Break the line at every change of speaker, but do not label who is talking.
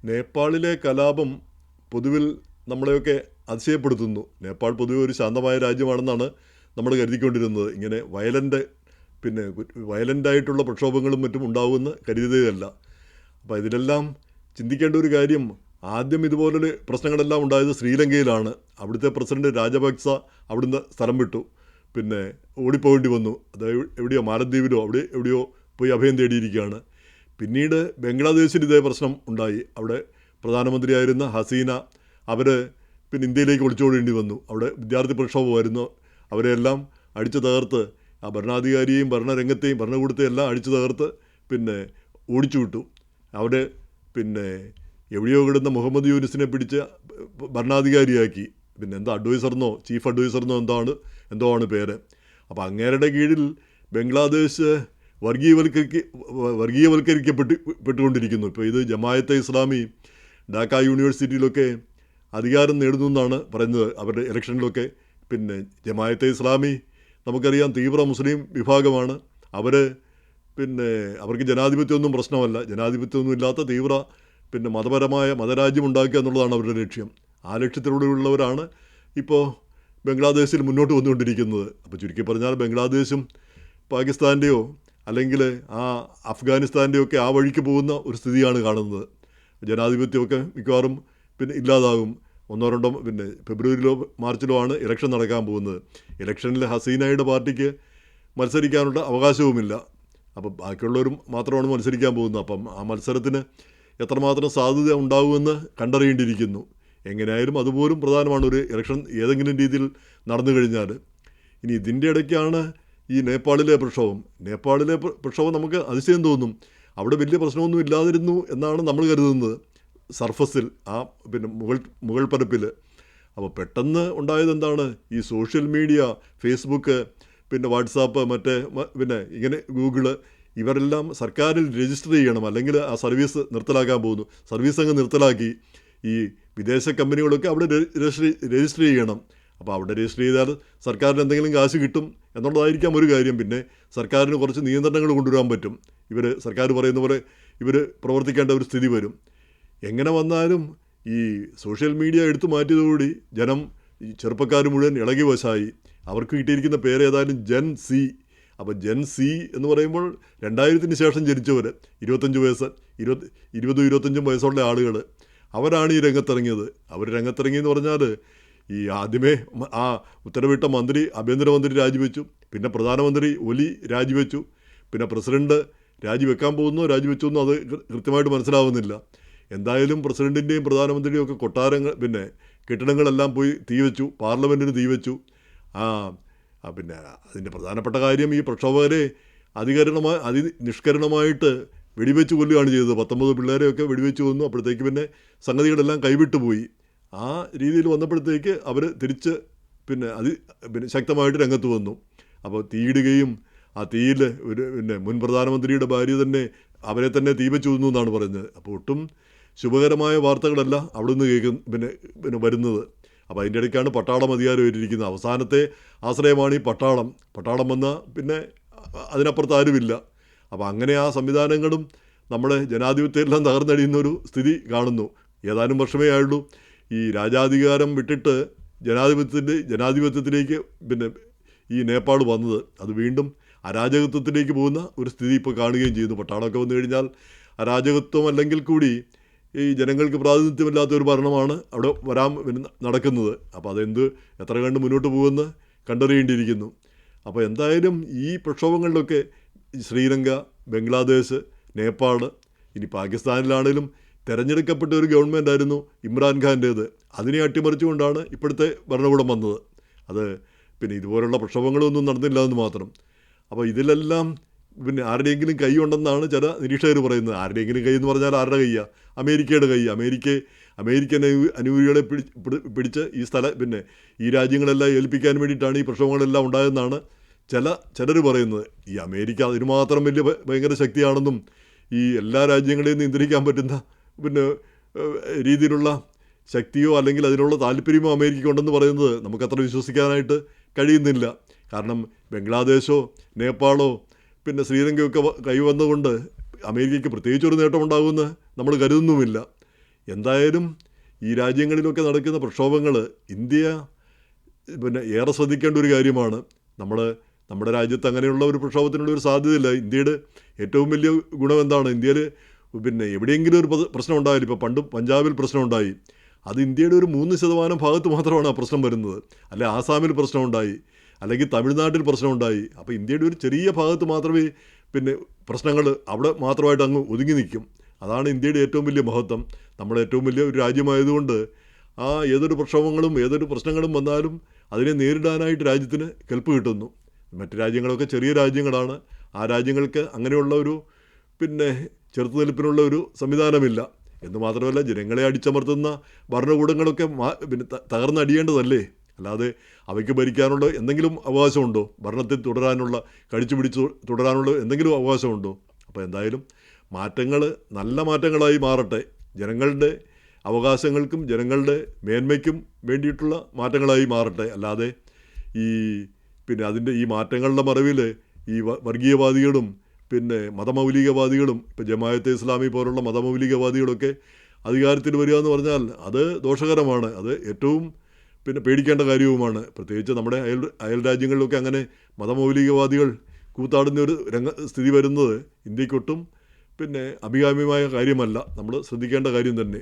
നേപ്പാളിലെ കലാപം പൊതുവിൽ നമ്മളെയൊക്കെ അതിശയപ്പെടുത്തുന്നു. നേപ്പാൾ പൊതുവെ ഒരു ശാന്തമായ രാജ്യമാണെന്നാണ് നമ്മൾ കരുതിക്കൊണ്ടിരുന്നത്. ഇങ്ങനെ വയലൻ്റായിട്ടുള്ള പ്രക്ഷോഭങ്ങളും മറ്റും ഉണ്ടാവുമെന്ന് കരുതിയതേയല്ല. അപ്പോൾ ഇതിലെല്ലാം ചിന്തിക്കേണ്ട ഒരു കാര്യം, ആദ്യം ഇതുപോലൊരു പ്രശ്നങ്ങളെല്ലാം ഉണ്ടായത് ശ്രീലങ്കയിലാണ്. അവിടുത്തെ പ്രസിഡന്റ് രാജപക്സ അവിടുന്ന് സ്ഥലം വിട്ടു, ഓടിപ്പോകേണ്ടി വന്നു. അത് എവിടെയോ മാലദ്വീപിലോ എവിടെയോ പോയി അഭയം തേടിയിരിക്കുകയാണ്. പിന്നീട് ബംഗ്ലാദേശിൽ ഇതേ പ്രശ്നം ഉണ്ടായി. അവിടെ പ്രധാനമന്ത്രിയായിരുന്ന ഹസീന അവർ ഇന്ത്യയിലേക്ക് ഒളിച്ചോടേണ്ടി വന്നു. അവിടെ വിദ്യാർത്ഥി പ്രക്ഷോഭമായിരുന്നു. അവരെല്ലാം അടിച്ചു തകർത്ത്, ആ ഭരണാധികാരിയെയും ഭരണരംഗത്തെയും ഭരണകൂടത്തെയും എല്ലാം അടിച്ചു തകർത്ത് ഓടിച്ചു വിട്ടു. അവിടെ എവിടെയോ കിടന്ന മുഹമ്മദ് യൂനിസിനെ പിടിച്ച് ഭരണാധികാരിയാക്കി. അഡ്വൈസറിനോ ചീഫ് അഡ്വൈസറിനോ എന്തോ ആണ് പേര്. അപ്പോൾ അങ്ങേരുടെ കീഴിൽ ബംഗ്ലാദേശ് വർഗീയവൽക്കരിക്കപ്പെട്ടുകൊണ്ടിരിക്കുന്നു. ഇപ്പോൾ ഇത് ജമായത്തെ ഇസ്ലാമി ഢാക്ക യൂണിവേഴ്സിറ്റിയിലൊക്കെ അധികാരം നേടുന്നു എന്നാണ് പറയുന്നത്. അവരുടെ ഇലക്ഷനിലൊക്കെ ജമായത്തെ ഇസ്ലാമി നമുക്കറിയാം തീവ്ര മുസ്ലിം വിഭാഗമാണ്. അവർക്ക് ജനാധിപത്യമൊന്നും പ്രശ്നമല്ല. ജനാധിപത്യമൊന്നും ഇല്ലാത്ത തീവ്ര മതരാജ്യം ഉണ്ടാക്കുക എന്നുള്ളതാണ് അവരുടെ ലക്ഷ്യം. ആ ലക്ഷ്യത്തിലൂടെയുള്ളവരാണ് ഇപ്പോൾ ബംഗ്ലാദേശിൽ മുന്നോട്ട് വന്നുകൊണ്ടിരിക്കുന്നത്. അപ്പോൾ ചുരുക്കി പറഞ്ഞാൽ ബംഗ്ലാദേശും പാകിസ്ഥാൻ്റെയോ അല്ലെങ്കിൽ അഫ്ഗാനിസ്ഥാൻ്റെയോ ഒക്കെ ആ വഴിക്ക് പോകുന്ന ഒരു സ്ഥിതിയാണ് കാണുന്നത്. ജനാധിപത്യമൊക്കെ മിക്കവാറും ഇല്ലാതാകും. ഒന്നോ രണ്ടോ ഫെബ്രുവരിയിലോ മാർച്ചിലോ ആണ് ഇലക്ഷൻ നടക്കാൻ പോകുന്നത്. ഇലക്ഷനിൽ ഹസീനയുടെ പാർട്ടിക്ക് മത്സരിക്കാനുള്ള അവകാശവുമില്ല. അപ്പം ബാക്കിയുള്ളവരും മാത്രമാണ് മത്സരിക്കാൻ പോകുന്നത്. അപ്പം ആ മത്സരത്തിന് എത്രമാത്രം സാധ്യത ഉണ്ടാകുമെന്ന് കണ്ടറിയേണ്ടിയിരിക്കുന്നു. എങ്ങനെയായാലും അതുപോലും പ്രധാനമാണ് ഒരു ഇലക്ഷൻ ഏതെങ്കിലും രീതിയിൽ നടന്നു കഴിഞ്ഞാൽ. ഇനി ഇതിൻ്റെ ഇടയ്ക്കാണ് ഈ നേപ്പാളിലെ പ്രക്ഷോഭം നമുക്ക് അതിശയം തോന്നും. അവിടെ വലിയ പ്രശ്നമൊന്നും ഇല്ലാതിരുന്നു എന്നാണ് നമ്മൾ കരുതുന്നത് സർഫസിൽ, ആ മുകൾ പരപ്പിൽ. അപ്പോൾ പെട്ടെന്ന് ഉണ്ടായത് എന്താണ്? ഈ സോഷ്യൽ മീഡിയ, ഫേസ്ബുക്ക്, വാട്സാപ്പ്, ഇങ്ങനെ ഗൂഗിള്, ഇവരെല്ലാം സർക്കാരിൽ രജിസ്റ്റർ ചെയ്യണം, അല്ലെങ്കിൽ ആ സർവീസ് നിർത്തലാക്കാൻ പോകുന്നു. സർവീസ് അങ്ങ് നിർത്തലാക്കി. ഈ വിദേശ കമ്പനികളൊക്കെ അവിടെ രജിസ്റ്റർ ചെയ്യണം. അപ്പോൾ അവിടെ രജിസ്റ്റർ ചെയ്താൽ സർക്കാരിന് എന്തെങ്കിലും കാശ് കിട്ടും എന്നുള്ളതായിരിക്കാം ഒരു കാര്യം. സർക്കാരിന് കുറച്ച് നിയന്ത്രണങ്ങൾ കൊണ്ടുവരാൻ പറ്റും. സർക്കാർ പറയുന്ന പോലെ ഇവർ പ്രവർത്തിക്കേണ്ട ഒരു സ്ഥിതി വരും. എങ്ങനെ വന്നാലും ഈ സോഷ്യൽ മീഡിയ എടുത്തു മാറ്റിയതോടുകൂടി ഈ ചെറുപ്പക്കാർ മുഴുവൻ ഇളകി വശായി. അവർക്ക് കിട്ടിയിരിക്കുന്ന പേര് ഏതായാലും ജെൻ സി. അപ്പോൾ ജെൻ സി എന്ന് പറയുമ്പോൾ 2000-ന് ശേഷം ജനിച്ചവർ, 25 വയസ്സ് 20-25 വയസ്സുള്ള ആളുകൾ, അവരാണ് ഈ രംഗത്തിറങ്ങിയത്. അവർ രംഗത്തിറങ്ങിയെന്ന് പറഞ്ഞാൽ ഈ ആദ്യമേ ആ ഉത്തരവിട്ട ആഭ്യന്തരമന്ത്രി രാജിവെച്ചു. പിന്നെ പ്രധാനമന്ത്രി ഒലി രാജിവെച്ചു. പിന്നെ പ്രസിഡന്റ് രാജിവെക്കാൻ രാജിവെച്ചു അത് കൃത്യമായിട്ട് മനസ്സിലാവുന്നില്ല. എന്തായാലും പ്രസിഡന്റിൻ്റെയും പ്രധാനമന്ത്രിയുടെയും ഒക്കെ കൊട്ടാരങ്ങൾ കെട്ടിടങ്ങളെല്ലാം പോയി തീവെച്ചു. പാർലമെൻറ്റിന് തീവെച്ചു. അതിൻ്റെ പ്രധാനപ്പെട്ട കാര്യം ഈ പ്രക്ഷോഭകരെ അതിനിഷ്കരണമായിട്ട് വെടിവെച്ച് കൊല്ലുകയാണ് ചെയ്തത്. 19 പിള്ളേരെയൊക്കെ വെടിവെച്ച് കൊന്നു. അപ്പോഴത്തേക്ക് സംഗതികളെല്ലാം കൈവിട്ടു പോയി. ആ രീതിയിൽ വന്നപ്പോഴത്തേക്ക് അവർ തിരിച്ച് ശക്തമായിട്ട് രംഗത്ത് വന്നു. അപ്പോൾ തീയിടുകയും ആ തീയിൽ ഒരു മുൻ പ്രധാനമന്ത്രിയുടെ ഭാര്യ തന്നെ അവരെ തന്നെ തീവെച്ച് കൊന്നു എന്നാണ് പറയുന്നത്. അപ്പോൾ ഒട്ടും ശുഭകരമായ വാർത്തകളല്ല അവിടുന്ന് വരുന്നത്. അപ്പോൾ അതിൻ്റെ ഇടയ്ക്കാണ് പട്ടാളം അധികാരം ഏറ്റിരിക്കുന്നത്. അവസാനത്തെ ആശ്രയമാണ് ഈ പട്ടാളം വന്നാൽ അതിനപ്പുറത്ത് ആരുമില്ല. അപ്പോൾ അങ്ങനെ ആ സംവിധാനങ്ങളും നമ്മുടെ ജനാധിപത്യമെല്ലാം തകർന്നടിയുന്നൊരു സ്ഥിതി കാണുന്നു. ഏതാനും വർഷമേ ആയുള്ളൂ ഈ രാജാധികാരം വിട്ടിട്ട് ജനാധിപത്യത്തിലേക്ക് ഈ നേപ്പാൾ വന്നത്. അത് വീണ്ടും അരാജകത്വത്തിലേക്ക് പോകുന്ന ഒരു സ്ഥിതി ഇപ്പോൾ കാണുകയും ചെയ്യുന്നു. പട്ടാളമൊക്കെ വന്നു കഴിഞ്ഞാൽ അരാജകത്വം അല്ലെങ്കിൽ കൂടി ഈ ജനങ്ങൾക്ക് പ്രാതിനിധ്യമില്ലാത്ത ഒരു ഭരണമാണ് അവിടെ നടക്കുന്നത്. അപ്പോൾ എത്ര കണ്ട് മുന്നോട്ട് പോകുമെന്ന് കണ്ടറിയേണ്ടിയിരിക്കുന്നു. അപ്പോൾ എന്തായാലും ഈ പ്രക്ഷോഭങ്ങളിലൊക്കെ ശ്രീലങ്ക, ബംഗ്ലാദേശ്, നേപ്പാൾ, ഇനി പാകിസ്ഥാനിലാണേലും തിരഞ്ഞെടുക്കപ്പെട്ട ഒരു ഗവൺമെൻറ് ആയിരുന്നു ഇമ്രാൻഖാൻ്റേത്. അതിനെ അട്ടിമറിച്ചുകൊണ്ടാണ് ഇപ്പോഴത്തെ ഭരണകൂടം വന്നത്. അത് ഇതുപോലുള്ള പ്രക്ഷോഭങ്ങളൊന്നും നടന്നില്ല എന്ന് മാത്രം. അപ്പോൾ ഇതിലെല്ലാം ആരുടെയെങ്കിലും കൈ ഉണ്ടെന്നാണ് ചില നിരീക്ഷകർ പറയുന്നത്. ആരുടെയെങ്കിലും കൈ എന്ന് പറഞ്ഞാൽ ആരുടെ കൈയാണ്? അമേരിക്കയുടെ കൈ. അമേരിക്കൻ അനുകൂലികളെ പിടിച്ച് ഈ രാജ്യങ്ങളെല്ലാം ഏൽപ്പിക്കാൻ വേണ്ടിയിട്ടാണ് ഈ പ്രക്ഷോഭങ്ങളെല്ലാം ഉണ്ടായതെന്നാണ് ചിലർ പറയുന്നത്. ഈ അമേരിക്ക അതിന് മാത്രം ഭയങ്കര ശക്തിയാണെന്നും ഈ എല്ലാ രാജ്യങ്ങളെയും നിയന്ത്രിക്കാൻ പറ്റുന്ന രീതിയിലുള്ള ശക്തിയോ അല്ലെങ്കിൽ അതിനുള്ള താല്പര്യമോ അമേരിക്കയ്ക്കുണ്ടെന്ന് പറയുന്നത് നമുക്കത്ര വിശ്വസിക്കാനായിട്ട് കഴിയുന്നില്ല. കാരണം ബംഗ്ലാദേശോ നേപ്പാളോ ശ്രീലങ്കയൊക്കെ കൈവന്നുകൊണ്ട് അമേരിക്കയ്ക്ക് പ്രത്യേകിച്ചൊരു നേട്ടം ഉണ്ടാകുമെന്ന് നമ്മൾ കരുതുന്നുമില്ല. എന്തായാലും ഈ രാജ്യങ്ങളിലൊക്കെ നടക്കുന്ന പ്രക്ഷോഭങ്ങൾ ഇന്ത്യ ഏറെ ശ്രദ്ധിക്കേണ്ട ഒരു കാര്യമാണ്. നമ്മുടെ രാജ്യത്ത് അങ്ങനെയുള്ള ഒരു പ്രക്ഷോഭത്തിനുള്ള ഒരു സാധ്യതയില്ല. ഇന്ത്യയുടെ ഏറ്റവും വലിയ ഗുണം എന്താണ്? ഇന്ത്യയിൽ എവിടെയെങ്കിലും ഒരു പ്രശ്നം ഉണ്ടായാലും, ഇപ്പോൾ പണ്ട് പഞ്ചാബിൽ പ്രശ്നം ഉണ്ടായി, അത് ഇന്ത്യയുടെ ഒരു 3% ഭാഗത്ത് മാത്രമാണ് ആ പ്രശ്നം വരുന്നത്. അല്ലെ ആസാമിൽ പ്രശ്നമുണ്ടായി, അല്ലെങ്കിൽ തമിഴ്നാട്ടിൽ പ്രശ്നമുണ്ടായി. അപ്പോൾ ഇന്ത്യയുടെ ഒരു ചെറിയ ഭാഗത്ത് മാത്രമേ പ്രശ്നങ്ങൾ അവിടെ മാത്രമായിട്ട് അങ്ങ് ഒതുങ്ങി നിൽക്കും. അതാണ് ഇന്ത്യയുടെ ഏറ്റവും വലിയ മഹത്വം. നമ്മുടെ ഏറ്റവും വലിയ ഒരു രാജ്യമായതുകൊണ്ട് ഏതൊരു പ്രക്ഷോഭങ്ങളും ഏതൊരു പ്രശ്നങ്ങളും വന്നാലും അതിനെ നേരിടാനായിട്ട് രാജ്യത്തിന് കെൽപ്പ് കിട്ടുന്നു. മറ്റ് രാജ്യങ്ങളൊക്കെ ചെറിയ രാജ്യങ്ങളാണ്. ആ രാജ്യങ്ങൾക്ക് അങ്ങനെയുള്ള ഒരു ചെറുത്തുനിൽപ്പിനുള്ള ഒരു സംവിധാനമില്ല. എന്ന് മാത്രമല്ല, ജനങ്ങളെ അടിച്ചമർത്തുന്ന ഭരണകൂടങ്ങളൊക്കെ തകർന്നടിയേണ്ടതല്ലേ? അല്ലാതെ അവയ്ക്ക് ഭരിക്കാനുള്ള എന്തെങ്കിലും അവകാശമുണ്ടോ? ഭരണത്തിൽ തുടരാനുള്ള, പിടിച്ച് തുടരാനുള്ള എന്തെങ്കിലും അവകാശമുണ്ടോ? അപ്പോൾ എന്തായാലും മാറ്റങ്ങൾ നല്ല മാറ്റങ്ങളായി മാറട്ടെ. ജനങ്ങളുടെ അവകാശങ്ങൾക്കും ജനങ്ങളുടെ മേന്മയ്ക്കും വേണ്ടിയിട്ടുള്ള മാറ്റങ്ങളായി മാറട്ടെ. അല്ലാതെ അതിൻ്റെ ഈ മാറ്റങ്ങളുടെ മറവിൽ ഈ വർഗീയവാദികളും മതമൗലികവാദികളും, ഇപ്പോൾ ജമാഅത്തെ ഇസ്ലാമി പോലുള്ള മതമൗലികവാദികളൊക്കെ അധികാരത്തിൽ വരിക എന്ന് പറഞ്ഞാൽ അത് ദോഷകരമാണ്. അത് ഏറ്റവും പേടിക്കേണ്ട കാര്യവുമാണ്. പ്രത്യേകിച്ച് നമ്മുടെ അയൽ രാജ്യങ്ങളിലൊക്കെ അങ്ങനെ മതമൗലികവാദികൾ കൂത്താടുന്ന ഒരു സ്ഥിതി വരുന്നത് ഇന്ത്യക്കൊട്ടും അഭികാമ്യമായ കാര്യമല്ല. നമ്മൾ ശ്രദ്ധിക്കേണ്ട കാര്യം തന്നെ.